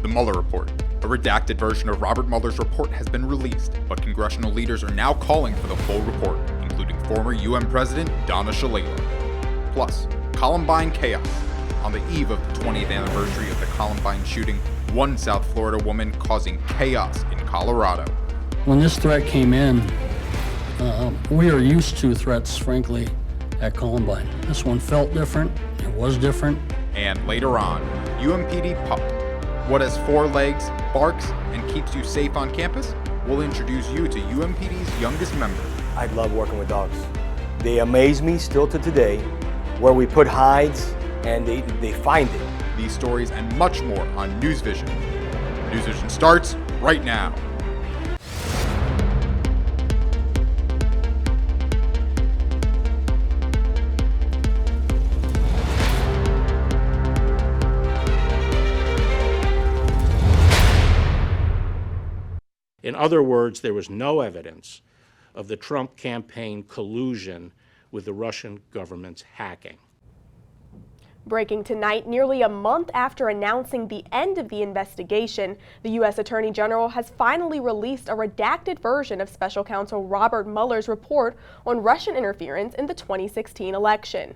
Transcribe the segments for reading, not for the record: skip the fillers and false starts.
The Mueller report. A redacted version of Robert Mueller's report has been released, but congressional leaders are now calling for the full report, including former UN President Donna Shalala. Plus, Columbine chaos. On the eve of the 20th anniversary of the Columbine shooting, one South Florida woman causing chaos in Colorado. When this threat came in, we are used to threats, frankly, at Columbine. This one felt different, it was different. And later on, UMPD Pup. What has four legs, barks, and keeps you safe on campus? We'll introduce you to UMPD's youngest member. I love working with dogs. They amaze me still to today, where we put hides and they find it. These stories and much more on NewsVision. NewsVision starts right now. In other words, there was no evidence of the Trump campaign collusion with the Russian government's hacking. Breaking tonight, nearly a month after announcing the end of the investigation, the U.S. Attorney General has finally released a redacted version of Special Counsel Robert Mueller's report on Russian interference in the 2016 election.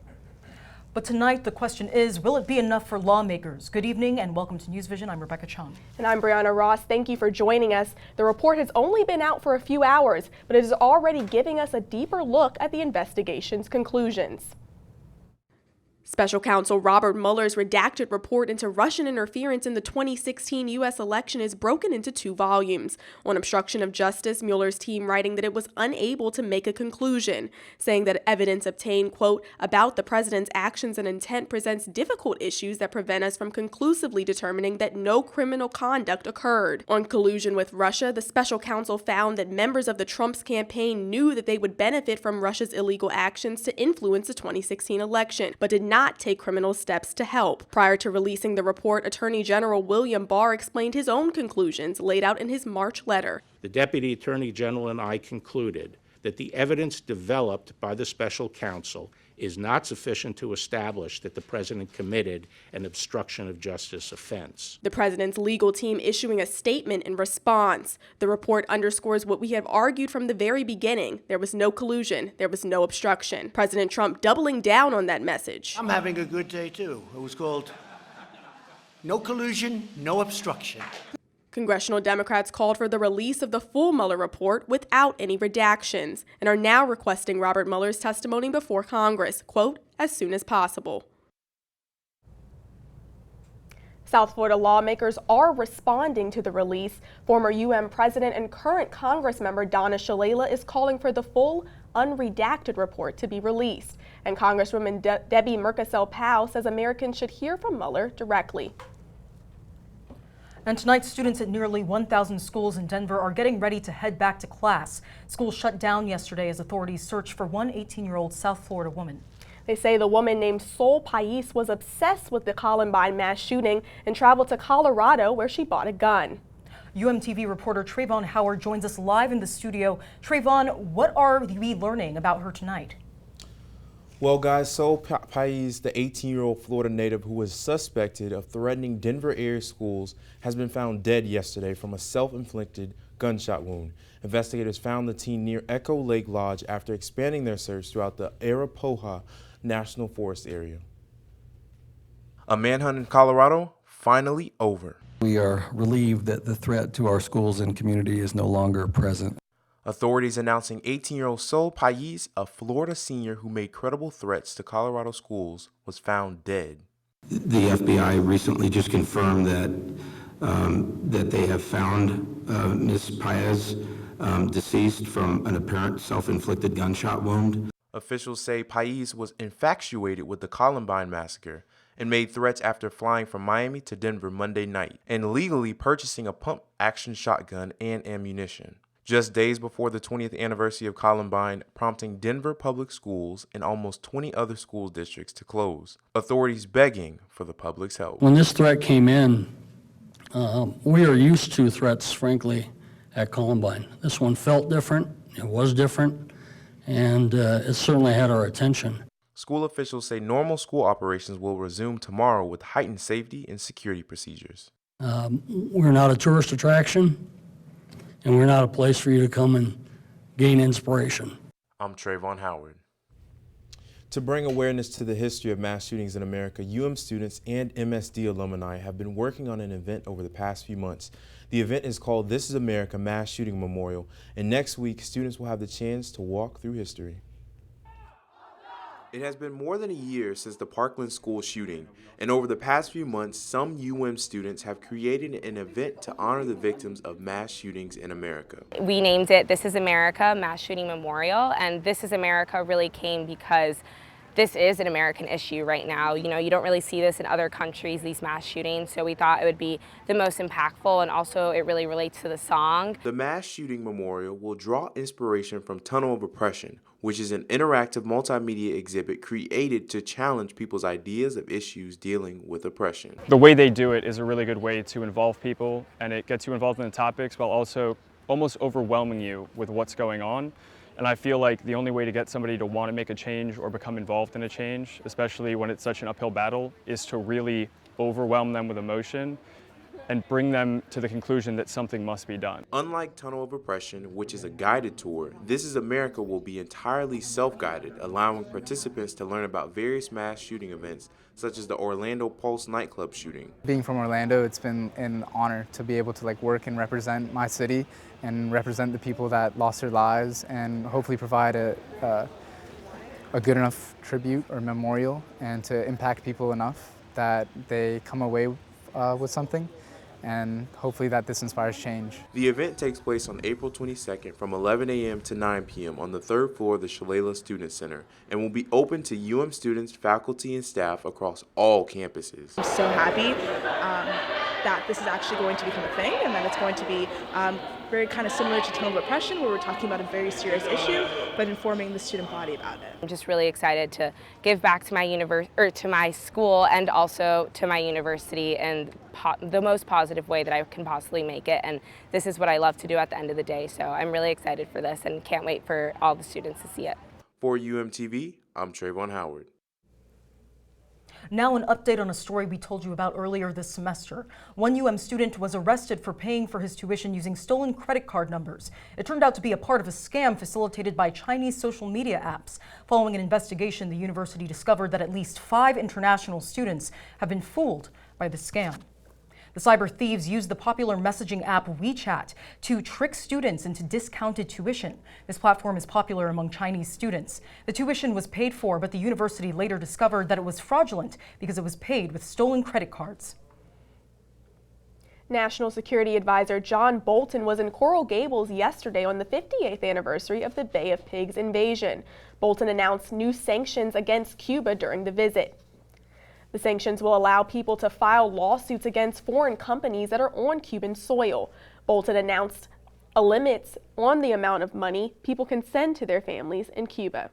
But tonight, the question is, will it be enough for lawmakers? Good evening and welcome to NewsVision. I'm Rebecca Chong. And I'm Brianna Ross. Thank you for joining us. The report has only been out for a few hours, but it is already giving us a deeper look at the investigation's conclusions. Special Counsel Robert Mueller's redacted report into Russian interference in the 2016 U.S. election is broken into two volumes. On obstruction of justice, Mueller's team writing that it was unable to make a conclusion, saying that evidence obtained, quote, about the president's actions and intent presents difficult issues that prevent us from conclusively determining that no criminal conduct occurred. On collusion with Russia, the special counsel found that members of the Trump's campaign knew that they would benefit from Russia's illegal actions to influence the 2016 election, but did not take criminal steps to help. Prior to releasing the report, Attorney General William Barr explained his own conclusions laid out in his March letter. The Deputy Attorney General and I concluded that the evidence developed by the special counsel is not sufficient to establish that the president committed an obstruction of justice offense. The president's legal team issuing a statement in response. The report underscores what we have argued from the very beginning. There was no collusion. There was no obstruction. President Trump doubling down on that message. I'm having a good day, too. It was called No Collusion, No Obstruction. Congressional Democrats called for the release of the full Mueller report without any redactions and are now requesting Robert Mueller's testimony before Congress, quote, as soon as possible. South Florida lawmakers are responding to the release. Former UN President and current Congress member Donna Shalala is calling for the full, unredacted report to be released. And Congresswoman Debbie Mercasel-Powell says Americans should hear from Mueller directly. And tonight, students at nearly 1,000 schools in Denver are getting ready to head back to class. Schools shut down yesterday as authorities search for one 18-year-old South Florida woman. They say the woman named Sol Pais was obsessed with the Columbine mass shooting and traveled to Colorado where she bought a gun. UMTV reporter Trayvon Howard joins us live in the studio. Trayvon, what are we learning about her tonight? Well, guys, Sol Pais, the 18-year-old Florida native who was suspected of threatening Denver area schools, has been found dead yesterday from a self-inflicted gunshot wound. Investigators found the teen near Echo Lake Lodge after expanding their search throughout the Arapahoe National Forest area. A manhunt in Colorado finally over. We are relieved that the threat to our schools and community is no longer present. Authorities announcing 18-year-old Sol Pais, a Florida senior who made credible threats to Colorado schools, was found dead. The FBI recently just confirmed that they have found Ms. Pais deceased from an apparent self-inflicted gunshot wound. Officials say Pais was infatuated with the Columbine massacre and made threats after flying from Miami to Denver Monday night and legally purchasing a pump-action shotgun and ammunition. Just days before the 20th anniversary of Columbine, prompting Denver public schools and almost 20 other school districts to close, authorities begging for the public's help. When this threat came in, we are used to threats, frankly, at Columbine. This one felt different, it was different, and it certainly had our attention. School officials say normal school operations will resume tomorrow with heightened safety and security procedures. We're not a tourist attraction, and we're not a place for you to come and gain inspiration. I'm Trayvon Howard. To bring awareness to the history of mass shootings in America, UM students and MSD alumni have been working on an event over the past few months. The event is called This is America Mass Shooting Memorial, and next week, students will have the chance to walk through history. It has been more than a year since the Parkland school shooting, and over the past few months, some UM students have created an event to honor the victims of mass shootings in America. We named it This is America Mass Shooting Memorial, and This is America really came because this is an American issue right now. You know, you don't really see this in other countries, these mass shootings, so we thought it would be the most impactful, and also it really relates to the song. The Mass Shooting Memorial will draw inspiration from Tunnel of Oppression, which is an interactive multimedia exhibit created to challenge people's ideas of issues dealing with oppression. The way they do it is a really good way to involve people, and it gets you involved in the topics while also almost overwhelming you with what's going on. And I feel like the only way to get somebody to want to make a change or become involved in a change, especially when it's such an uphill battle, is to really overwhelm them with emotion and bring them to the conclusion that something must be done. Unlike Tunnel of Oppression, which is a guided tour, This is America will be entirely self-guided, allowing participants to learn about various mass shooting events, such as the Orlando Pulse nightclub shooting. Being from Orlando, it's been an honor to be able to work and represent my city and represent the people that lost their lives, and hopefully provide a good enough tribute or memorial, and to impact people enough that they come away with something, and hopefully that this inspires change. The event takes place on April 22nd from 11 a.m. to 9 p.m. on the third floor of the Shalala Student Center, and will be open to UM students, faculty, and staff across all campuses. I'm so happy that this is actually going to become a thing, and that it's going to be very kind of similar to Tunnel of Oppression, where we're talking about a very serious issue, but informing the student body about it. I'm just really excited to give back to my to my school and also to my university in the most positive way that I can possibly make it. And this is what I love to do at the end of the day. So I'm really excited for this and can't wait for all the students to see it. For UMTV, I'm Trayvon Howard. Now an update on a story we told you about earlier this semester. One UM student was arrested for paying for his tuition using stolen credit card numbers. It turned out to be a part of a scam facilitated by Chinese social media apps. Following an investigation, the university discovered that at least 5 international students have been fooled by the scam. The cyber thieves used the popular messaging app WeChat to trick students into discounted tuition. This platform is popular among Chinese students. The tuition was paid for, but the university later discovered that it was fraudulent because it was paid with stolen credit cards. National Security Advisor John Bolton was in Coral Gables yesterday on the 58th anniversary of the Bay of Pigs invasion. Bolton announced new sanctions against Cuba during the visit. The sanctions will allow people to file lawsuits against foreign companies that are on Cuban soil. Bolton announced a limit on the amount of money people can send to their families in Cuba.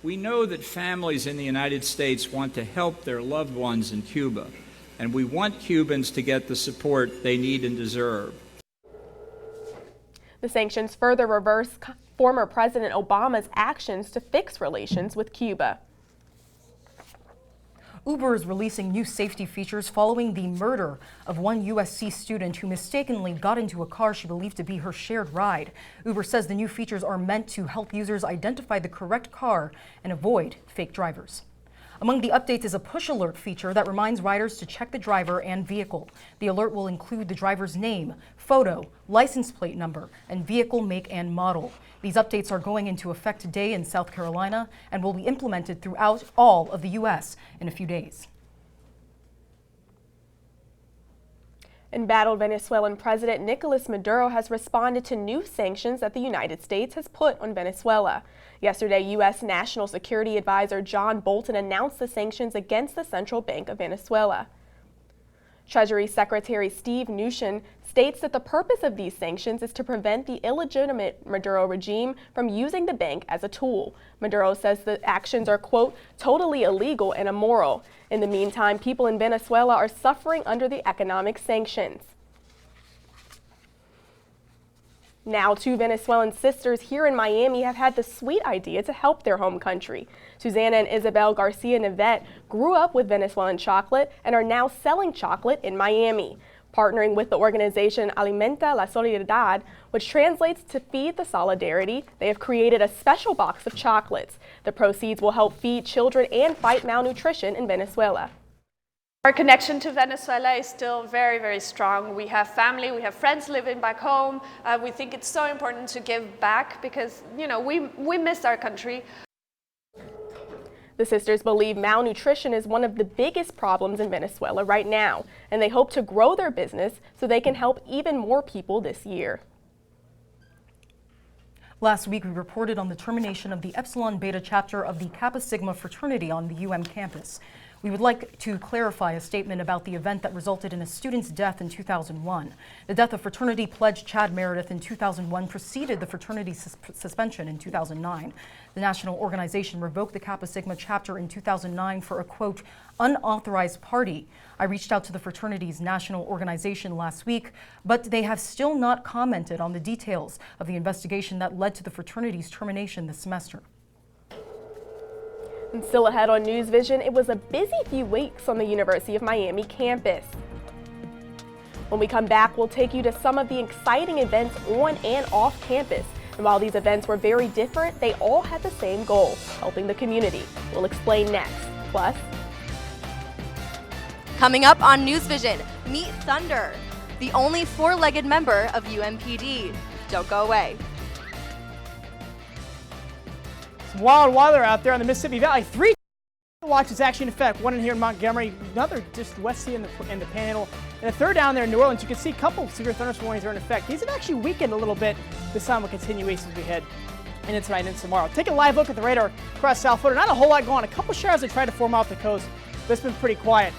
We know that families in the United States want to help their loved ones in Cuba, and we want Cubans to get the support they need and deserve. The sanctions further reverse former President Obama's actions to fix relations with Cuba. Uber is releasing new safety features following the murder of one USC student who mistakenly got into a car she believed to be her shared ride. Uber says the new features are meant to help users identify the correct car and avoid fake drivers. Among the updates is a push alert feature that reminds riders to check the driver and vehicle. The alert will include the driver's name, photo, license plate number, and vehicle make and model. These updates are going into effect today in South Carolina and will be implemented throughout all of the U.S. in a few days. Embattled Venezuelan President Nicolas Maduro has responded to new sanctions that the United States has put on Venezuela. Yesterday, U.S. National Security Advisor John Bolton announced the sanctions against the Central Bank of Venezuela. Treasury Secretary Steve Mnuchin states that the purpose of these sanctions is to prevent the illegitimate Maduro regime from using the bank as a tool. Maduro says the actions are, quote, totally illegal and immoral. In the meantime, people in Venezuela are suffering under the economic sanctions. Now, two Venezuelan sisters here in Miami have had the sweet idea to help their home country. Susanna and Isabel Garcia Navette grew up with Venezuelan chocolate and are now selling chocolate in Miami. Partnering with the organization Alimenta la Solidaridad, which translates to Feed the Solidarity, they have created a special box of chocolates. The proceeds will help feed children and fight malnutrition in Venezuela. Our connection to Venezuela is still very, very strong. We have family, we have friends living back home. We think it's so important to give back because, you know, we miss our country. The sisters believe malnutrition is one of the biggest problems in Venezuela right now, and they hope to grow their business so they can help even more people this year. Last week, we reported on the termination of the Epsilon Beta chapter of the Kappa Sigma fraternity on the UM campus. We would like to clarify a statement about the event that resulted in a student's death in 2001. The death of fraternity pledge Chad Meredith in 2001 preceded the fraternity's suspension in 2009. The national organization revoked the Kappa Sigma chapter in 2009 for a, quote, unauthorized party. I reached out to the fraternity's national organization last week, but they have still not commented on the details of the investigation that led to the fraternity's termination this semester. And still ahead on NewsVision, it was a busy few weeks on the University of Miami campus. When we come back, we'll take you to some of the exciting events on and off campus. And while these events were very different, they all had the same goal, helping the community. We'll explain next. Plus, coming up on NewsVision, meet Thunder, the only four-legged member of UMPD. Don't go away. Some wild weather out there in the Mississippi Valley. 3 watch is actually in effect. One in here in Montgomery, another just west sea in the Panhandle, and a third down there in New Orleans. You can see a couple of severe thunderstorm warnings are in effect. These have actually weakened a little bit. This time will continue as we head into tonight and into tomorrow. Take a live look at the radar across South Florida. Not a whole lot going on. A couple showers that try to form off the coast, but it's been pretty quiet.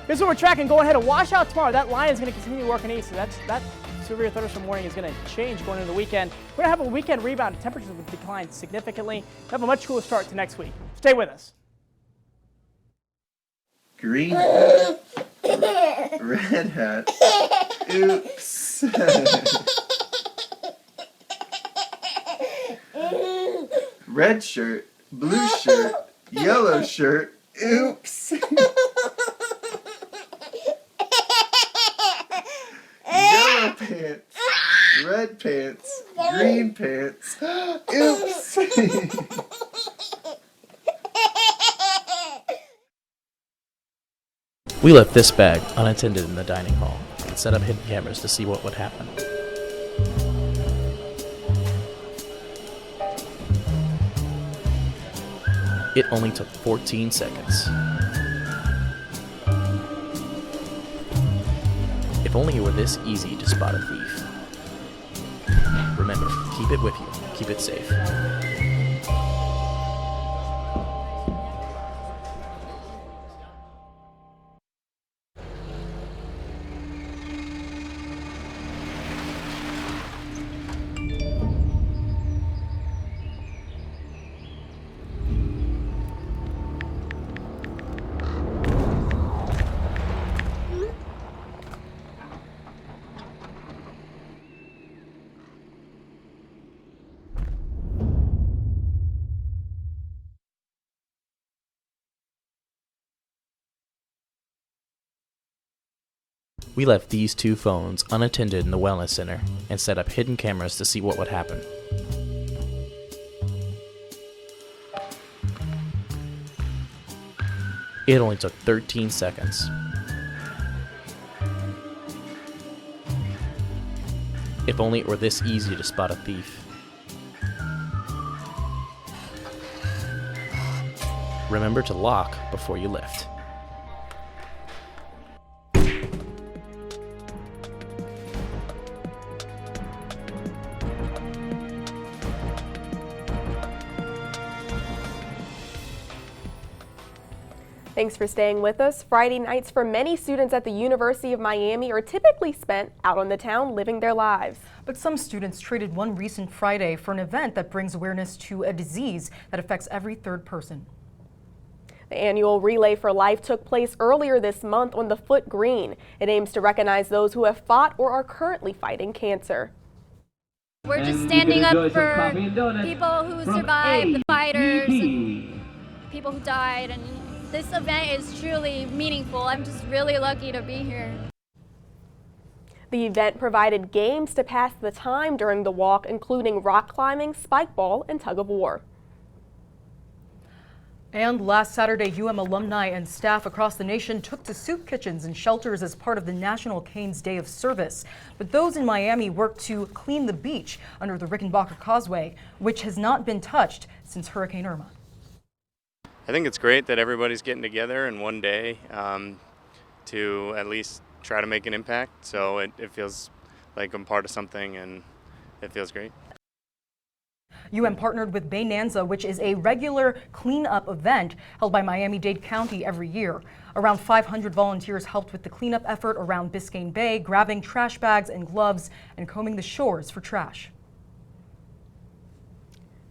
Here's what we're tracking going ahead. A washout tomorrow. That line is going to continue working east. So that severe thunderstorm warning is going to change going into the weekend. We're going to have a weekend rebound. Temperatures will decline significantly. We'll have a much cooler start to next week. Stay with us. Green hat, red hat, oops. Red shirt, blue shirt, yellow shirt, oops. Yellow pants, red pants, green pants, oops. We left this bag unattended in the dining hall and set up hidden cameras to see what would happen. It only took 14 seconds. If only it were this easy to spot a thief. Remember, keep it with you, keep it safe. We left these two phones unattended in the wellness center and set up hidden cameras to see what would happen. It only took 13 seconds. If only it were this easy to spot a thief. Remember to lock before you lift. thanks for staying with us. Friday nights for many students at the University of Miami are typically spent out on the town living their lives. But some students traded one recent Friday for an event that brings awareness to a disease that affects every third person. The annual Relay for Life took place earlier this month on the Foot Green. It aims to recognize those who have fought or are currently fighting cancer. We're just standing up for people who survived, the fighters, and people who died, and this event is truly meaningful. I'm just really lucky to be here. The event provided games to pass the time during the walk, including rock climbing, spike ball, and tug of war. And last Saturday, UM alumni and staff across the nation took to soup kitchens and shelters as part of the National Canes Day of Service. But those in Miami worked to clean the beach under the Rickenbacker Causeway, which has not been touched since Hurricane Irma. I think it's great that everybody's getting together in one day to at least try to make an impact. So it feels like I'm part of something, and it feels great. UM partnered with Baynanza, which is a regular cleanup event held by Miami-Dade County every year. Around 500 volunteers helped with the cleanup effort around Biscayne Bay, grabbing trash bags and gloves and combing the shores for trash.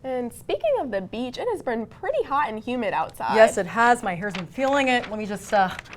And speaking of the beach, it has been pretty hot and humid outside. Yes, it has. My hair's been feeling it. Let me just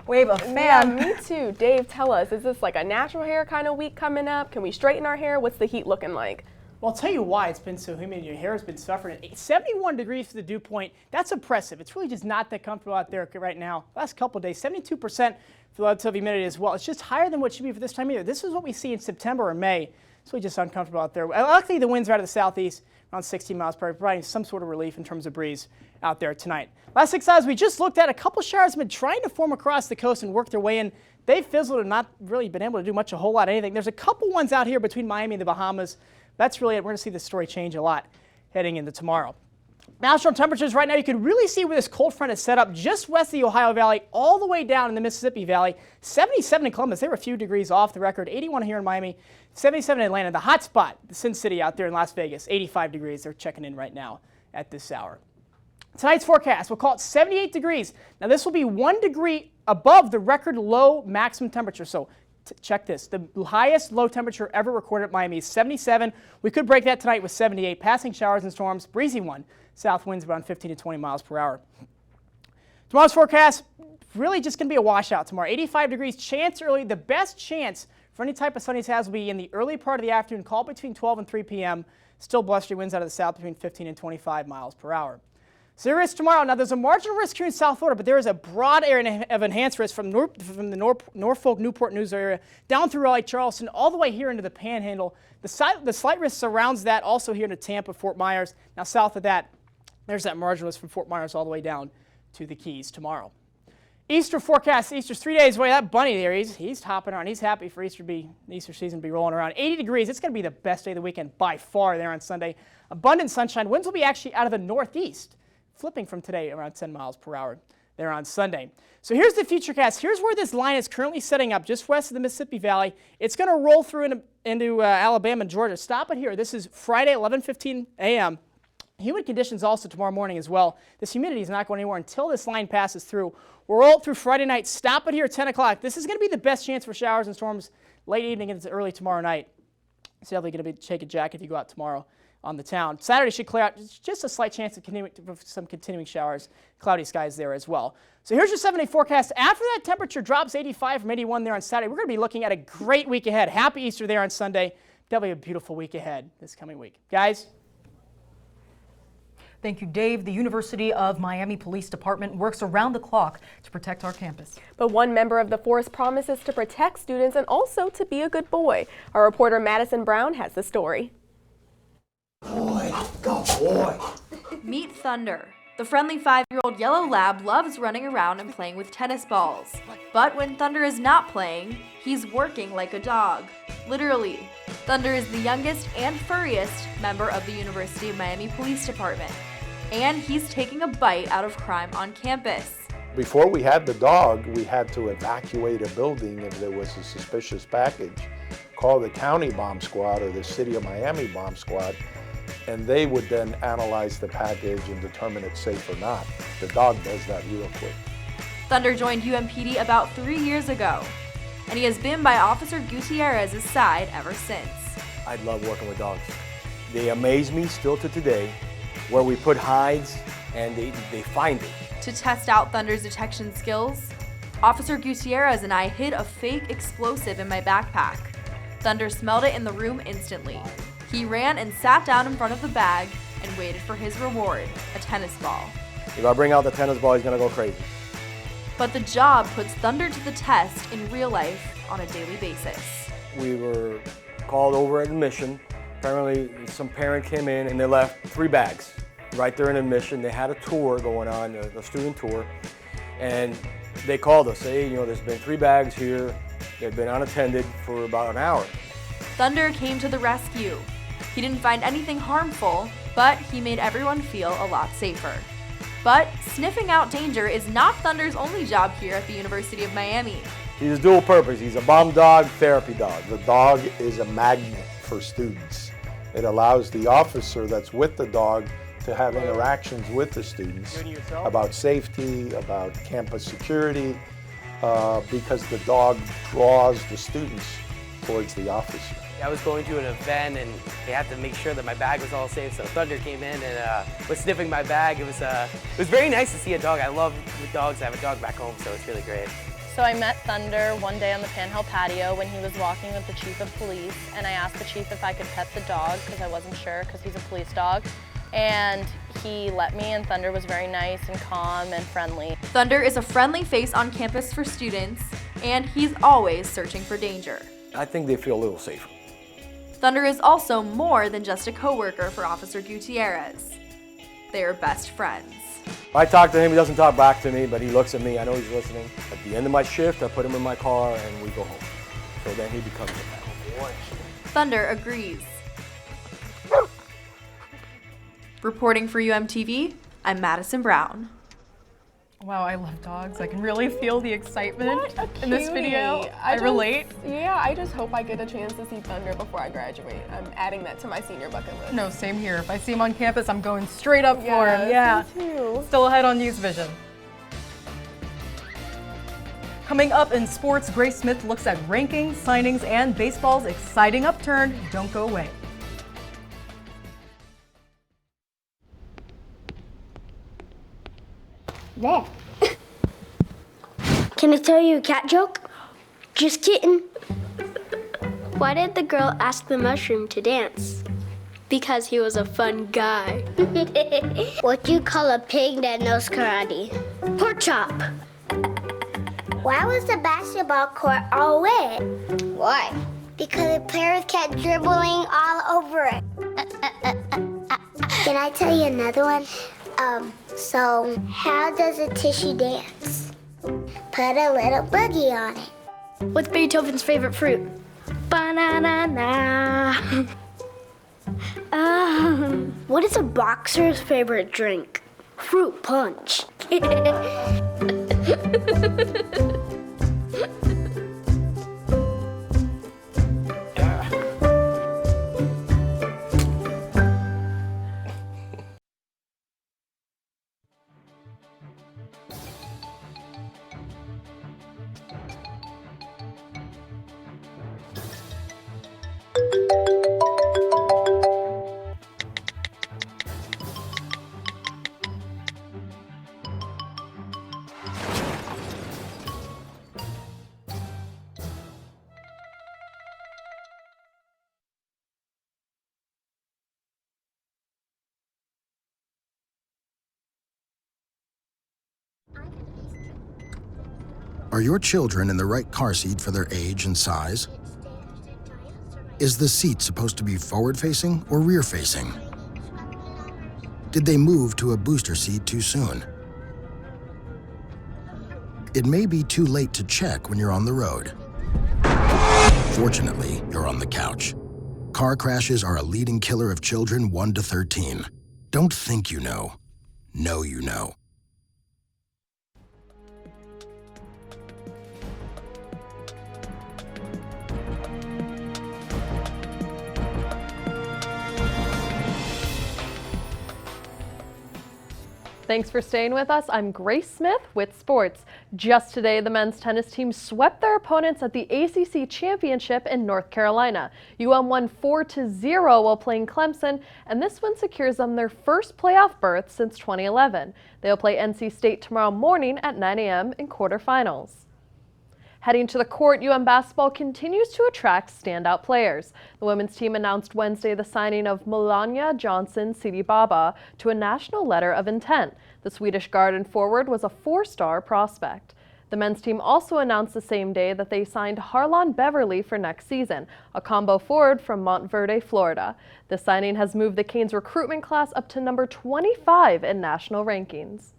wave a fan. Yeah, me too. Dave, tell us, is this like a natural hair kind of week coming up? Can we straighten our hair? What's the heat looking like? Well, I'll tell you why it's been so humid. Your hair has been suffering. 71 degrees for the dew point. That's oppressive. It's really just not that comfortable out there right now. Last couple of days, 72% for the relative humidity as well. It's just higher than what it should be for this time of year. This is what we see in September or May. It's really just uncomfortable out there. Luckily, the winds are out of the southeast, around 16 miles per hour, providing some sort of relief in terms of breeze out there tonight. Last 6 hours we just looked at, a couple showers have been trying to form across the coast and work their way in. They've fizzled and not really been able to do much, a whole lot of anything. There's a couple ones out here between Miami and the Bahamas. That's really it. We're going to see this story change a lot heading into tomorrow. National temperatures right now, you can really see where this cold front is set up just west of the Ohio Valley, all the way down in the Mississippi Valley. 77 in Columbus. They were a few degrees off the record. 81 here in Miami. 77 in Atlanta. The hot spot, the Sin City out there in Las Vegas. 85 degrees. They're checking in right now at this hour. Tonight's forecast, we'll call it 78 degrees. Now this will be 1 degree above the record low maximum temperature. So check this. The highest low temperature ever recorded at Miami is 77. We could break that tonight with 78. Passing showers and storms. Breezy one. South winds around 15 to 20 miles per hour. Tomorrow's forecast, really just going to be a washout tomorrow. 85 degrees. Chance early. The best chance for any type of sunny skies will be in the early part of the afternoon. Call between 12 and 3 p.m. Still blustery winds out of the south between 15 and 25 miles per hour. Severe risk tomorrow. Now, there's a marginal risk here in South Florida, but there is a broad area of enhanced risk from the Norfolk, Newport News area down through Lake Charleston, all the way here into the Panhandle. The slight risk surrounds that also here into Tampa, Fort Myers. Now, south of that, there's that marginal risk from Fort Myers all the way down to the Keys tomorrow. Easter forecast. Easter's 3 days away. That bunny there, he's hopping around. He's happy for Easter season to be rolling around. 80 degrees. It's going to be the best day of the weekend by far there on Sunday. Abundant sunshine. Winds will be actually out of the northeast, flipping from today around 10 miles per hour there on Sunday. So here's the futurecast. Here's where this line is currently setting up, just west of the Mississippi Valley. It's going to roll through into Alabama and Georgia. Stop it here. This is Friday, 11:15 a.m. Humid conditions also tomorrow morning as well. This humidity is not going anywhere until this line passes through. We'll roll it through Friday night. Stop it here at 10 o'clock. This is going to be the best chance for showers and storms late evening into early tomorrow night. It's definitely going to be take a jacket if you go out tomorrow on the town. Saturday should clear out. Just a slight chance of some continuing showers. Cloudy skies there as well. So here's your 7-day forecast. After that temperature drops 85 from 81 there on Saturday, we're going to be looking at a great week ahead. Happy Easter there on Sunday. Definitely a beautiful week ahead this coming week. Guys? Thank you, Dave. The University of Miami Police Department works around the clock to protect our campus. But one member of the force promises to protect students and also to be a good boy. Our reporter Madison Brown has the story. Boy, go boy. Meet Thunder. The friendly 5-year-old yellow lab loves running around and playing with tennis balls. But when Thunder is not playing, he's working like a dog. Literally. Thunder is the youngest and furriest member of the University of Miami Police Department. And he's taking a bite out of crime on campus. Before we had the dog, we had to evacuate a building if there was a suspicious package, call the county bomb squad or the city of Miami bomb squad, and they would then analyze the package and determine it's safe or not. The dog does that real quick. Thunder joined UMPD about 3 years ago, and he has been by Officer Gutierrez's side ever since. I love working with dogs. They amaze me still to today, where we put hides and they find it. To test out Thunder's detection skills, Officer Gutierrez and I hid a fake explosive in my backpack. Thunder smelled it in the room instantly. He ran and sat down in front of the bag and waited for his reward, a tennis ball. If I bring out the tennis ball, he's gonna go crazy. But the job puts Thunder to the test in real life on a daily basis. We were called over at admission. Apparently, some parent came in and they left 3 bags right there in admission. They had a tour going on, a student tour, and they called us. Hey, you know, there's been 3 bags here. They've been unattended for about an hour. Thunder came to the rescue. He didn't find anything harmful, but he made everyone feel a lot safer. But sniffing out danger is not Thunder's only job here at the University of Miami. He's dual purpose. He's a bomb dog, therapy dog. The dog is a magnet for students. It allows the officer that's with the dog to have interactions with the students about safety, about campus security, because the dog draws the students towards the officer. I was going to an event and they had to make sure that my bag was all safe, so Thunder came in and was sniffing my bag. It was very nice to see a dog. I love dogs. I have a dog back home, so it's really great. So I met Thunder one day on the Panhandle patio when he was walking with the chief of police, and I asked the chief if I could pet the dog because I wasn't sure because he's a police dog. And he let me, and Thunder was very nice and calm and friendly. Thunder is a friendly face on campus for students, and he's always searching for danger. I think they feel a little safer. Thunder is also more than just a coworker for Officer Gutierrez. They are best friends. I talk to him, he doesn't talk back to me, but he looks at me, I know he's listening. At the end of my shift, I put him in my car and we go home. So then he becomes a pal. Thunder agrees. Reporting for UMTV, I'm Madison Brown. Wow, I love dogs. I can really feel the excitement in this video. I relate. Yeah, I just hope I get a chance to see Thunder before I graduate. I'm adding that to my senior bucket list. No, same here. If I see him on campus, I'm going straight up for him. Yes, me too. Still ahead on NewsVision. Coming up in sports, Grace Smith looks at rankings, signings, and baseball's exciting upturn. Don't go away. There. Can I tell you a cat joke? Just kidding. Why did the girl ask the mushroom to dance? Because he was a fun guy. What do you call a pig that knows karate? Pork chop. Why was the basketball court all wet? Why? Because the players kept dribbling all over it. Can I tell you another one? So how does a tissue dance? Put a little boogie on it. What's Beethoven's favorite fruit? Banana. What is a boxer's favorite drink? Fruit punch. Are your children in the right car seat for their age and size? Is the seat supposed to be forward-facing or rear-facing? Did they move to a booster seat too soon? It may be too late to check when you're on the road. Fortunately, you're on the couch. Car crashes are a leading killer of children 1 to 13. Don't think you know. Know you know. Thanks for staying with us. I'm Grace Smith with sports. Just today, the men's tennis team swept their opponents at the ACC Championship in North Carolina. UM won 4-0 while playing Clemson, and this win secures them their first playoff berth since 2011. They'll play NC State tomorrow morning at 9 a.m. in quarterfinals. Heading to the court, UM basketball continues to attract standout players. The women's team announced Wednesday the signing of Melania Johnson-Sidibaba to a national letter of intent. The Swedish guard and forward was a 4-star prospect. The men's team also announced the same day that they signed Harlon Beverly for next season, a combo forward from Montverde, Florida. The signing has moved the Canes recruitment class up to number 25 in national rankings.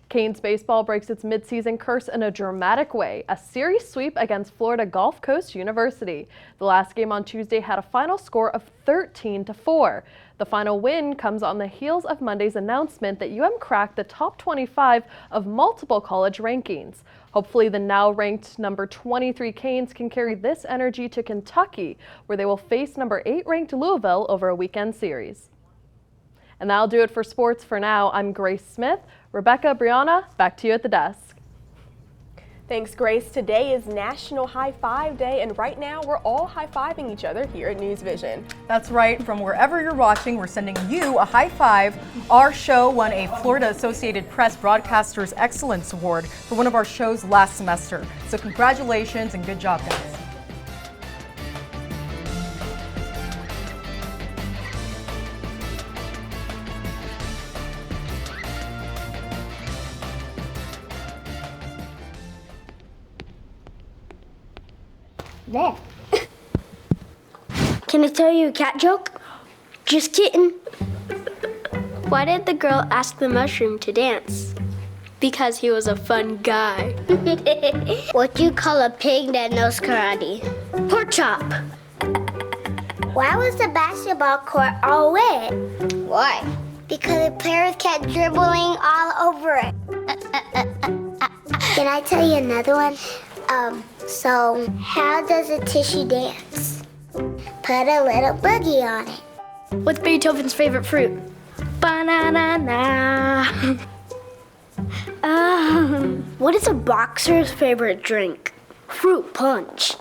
Canes baseball breaks its midseason curse in a dramatic way, a series sweep against Florida Gulf Coast University. The last game on Tuesday had a final score of 13-4. The final win comes on the heels of Monday's announcement that UM cracked the top 25 of multiple college rankings. Hopefully the now ranked number 23 Canes can carry this energy to Kentucky, where they will face number 8 ranked Louisville over a weekend series. And that'll do it for sports for now. I'm Grace Smith. Rebecca, Brianna, back to you at the desk. Thanks, Grace. Today is National High Five Day, and right now we're all high-fiving each other here at NewsVision. That's right. From wherever you're watching, we're sending you a high five. Our show won a Florida Associated Press Broadcasters Excellence Award for one of our shows last semester. So congratulations and good job, guys. There. Can I tell you a cat joke? Just kidding. Why did the girl ask the mushroom to dance? Because he was a fun guy. What do you call a pig that knows karate? Pork chop. Why was the basketball court all wet? Why? Because the players kept dribbling all over it. Can I tell you another one? So how does a tissue dance? Put a little boogie on it. What's Beethoven's favorite fruit? Banana. What is a boxer's favorite drink? Fruit punch.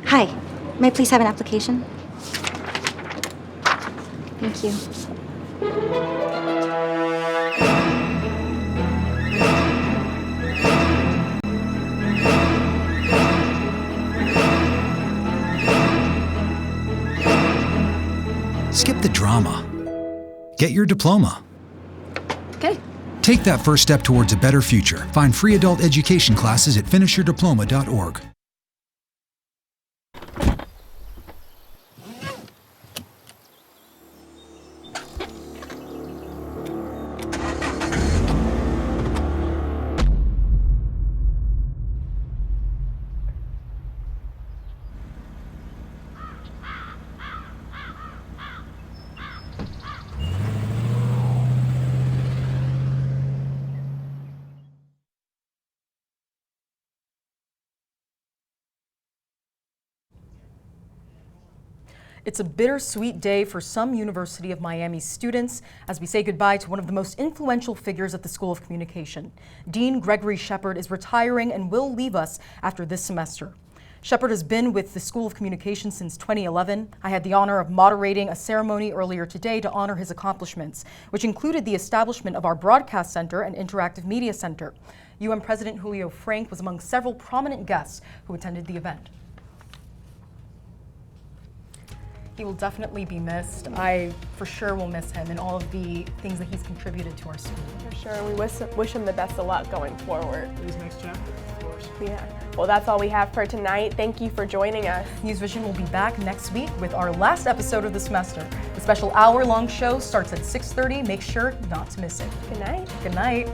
Hi, may I please have an application? Thank you. Skip the drama. Get your diploma. Okay. Take that first step towards a better future. Find free adult education classes at finishyourdiploma.org. It's a bittersweet day for some University of Miami students as we say goodbye to one of the most influential figures at the School of Communication. Dean Gregory Shepard is retiring and will leave us after this semester. Shepard has been with the School of Communication since 2011. I had the honor of moderating a ceremony earlier today to honor his accomplishments, which included the establishment of our Broadcast Center and Interactive Media Center. UM President Julio Frank was among several prominent guests who attended the event. He will definitely be missed. I for sure will miss him and all of the things that he's contributed to our school. For sure, we wish him the best of luck going forward. His next chapter, of course. Yeah. Well, that's all we have for tonight. Thank you for joining us. NewsVision will be back next week with our last episode of the semester. The special hour-long show starts at 6:30. Make sure not to miss it. Good night. Good night.